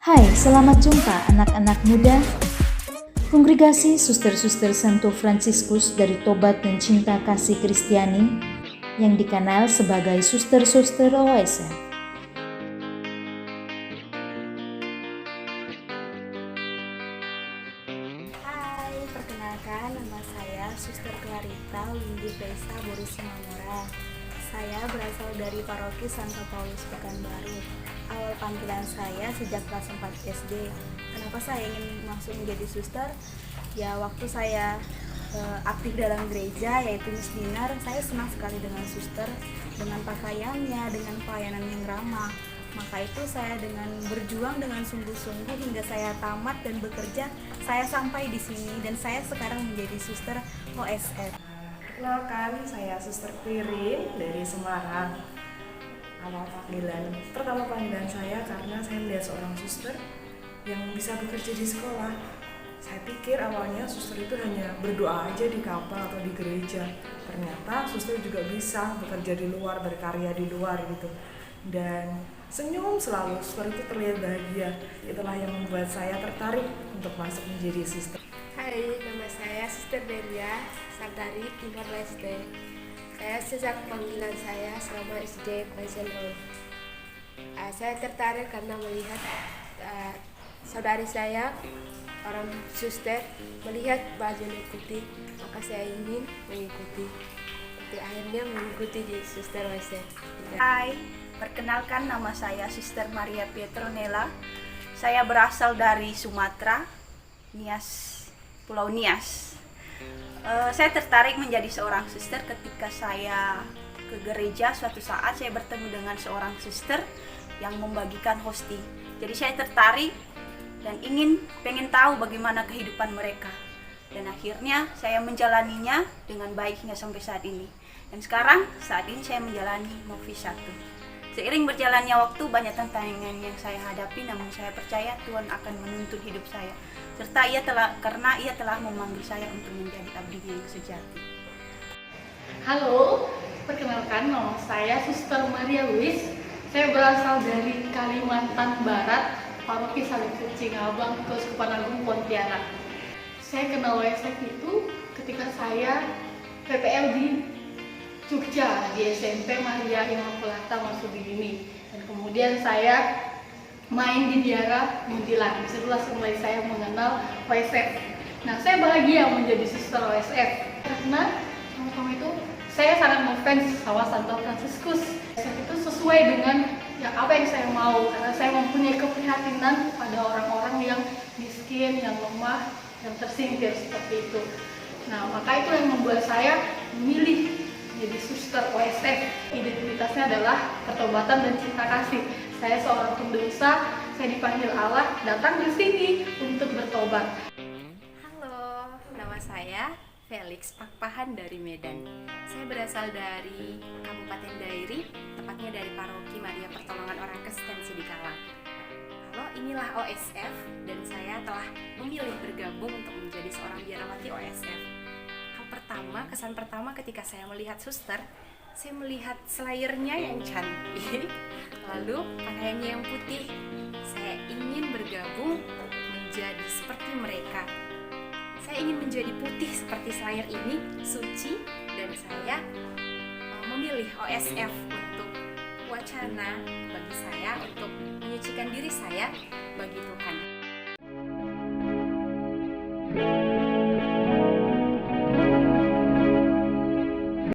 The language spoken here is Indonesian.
Hai, selamat jumpa anak-anak muda. Kongregasi Suster-Suster Santo Fransiskus dari Tobat dan Cinta Kasih Kristiani yang dikenal sebagai Suster-Suster OSF. Hai, perkenalkan nama saya Suster Clarita Windy Fresa Borusimamora. Saya berasal dari Paroki Santo Paulus Pekanbaru. Awal panggilan saya sejak kelas 4 SD. Kenapa saya ingin langsung menjadi suster? Ya, waktu saya aktif dalam gereja yaitu Miss Dinar, saya senang sekali dengan suster, dengan pakaiannya, dengan pelayanan yang ramah. Maka itu saya dengan berjuang dengan sungguh-sungguh hingga saya tamat dan bekerja, saya sampai di sini dan saya sekarang menjadi suster OSF. Perkenalkan, saya Suster Pirin dari Semarang. Pertama panggilan saya karena saya melihat seorang suster yang bisa bekerja di sekolah. Saya pikir awalnya suster itu hanya berdoa aja di kapal atau di gereja. Ternyata suster juga bisa bekerja di luar, berkarya di luar gitu. Dan senyum selalu, suster itu terlihat bahagia. Itulah yang membuat saya tertarik untuk masuk menjadi suster. Hai, nama saya Suster Delia Sardari Timur Leste. Saya sejak panggilan saya selama SD Nasional. Saya tertarik karena melihat saudari saya, orang suster, melihat bajunya putih, maka saya ingin mengikuti. Jadi akhirnya mengikuti di Suster Leste. Hai, perkenalkan nama saya Suster Maria Petronella. Saya berasal dari Sumatera, Pulau Nias. Saya tertarik menjadi seorang suster ketika saya ke gereja. Suatu saat saya bertemu dengan seorang suster yang membagikan hosting. Jadi saya tertarik dan pengen tahu bagaimana kehidupan mereka. Dan akhirnya saya menjalaninya dengan baik hingga sampai saat ini. Dan saat ini saya menjalani Novis 1. Seiring berjalannya waktu, banyak tantangan yang saya hadapi, namun saya percaya Tuhan akan menuntun hidup saya. Serta karena ia telah memanggil saya untuk menjadi abdinya yang sejati. Halo, perkenalkan nama saya Suster Maria Luis. Saya berasal dari Kalimantan Barat, Paroki Salib Cingabang, Keuskupan Agung Pontianak. Saya kenal OSF itu ketika saya PPL di Jogja di SMP Maria Immaculata Marsudini, dan kemudian saya main di Diara Muntilan. Disitulah mulai saya mengenal OSF. Nah, saya bahagia menjadi suster OSF karena pertama itu saya sangat ngefans sama Santo Fransiskus. OSF itu sesuai dengan apa yang saya mau, karena saya mempunyai keprihatinan pada orang-orang yang miskin, yang lemah, yang tersingkir seperti itu. Nah, maka itu yang membuat saya memilih jadi suster OSF. Identitasnya adalah pertobatan dan cinta kasih. Saya seorang pendosa, saya dipanggil Allah datang di sini untuk bertobat. Halo, nama saya Felix Pakpahan dari Medan. Saya berasal dari Kabupaten Dairi, tepatnya dari Paroki Maria Pertolongan Orang Kristensi di Kalang. Halo, inilah OSF dan saya telah memilih bergabung untuk menjadi seorang biarawati OSF. Kesan pertama ketika saya melihat suster, saya melihat selayarnya yang cantik, lalu pakaiannya yang putih. Saya ingin bergabung menjadi seperti mereka. Saya ingin menjadi putih seperti selayar ini, suci, dan saya memilih OSF untuk wacana bagi saya untuk menyucikan diri saya bagi Tuhan.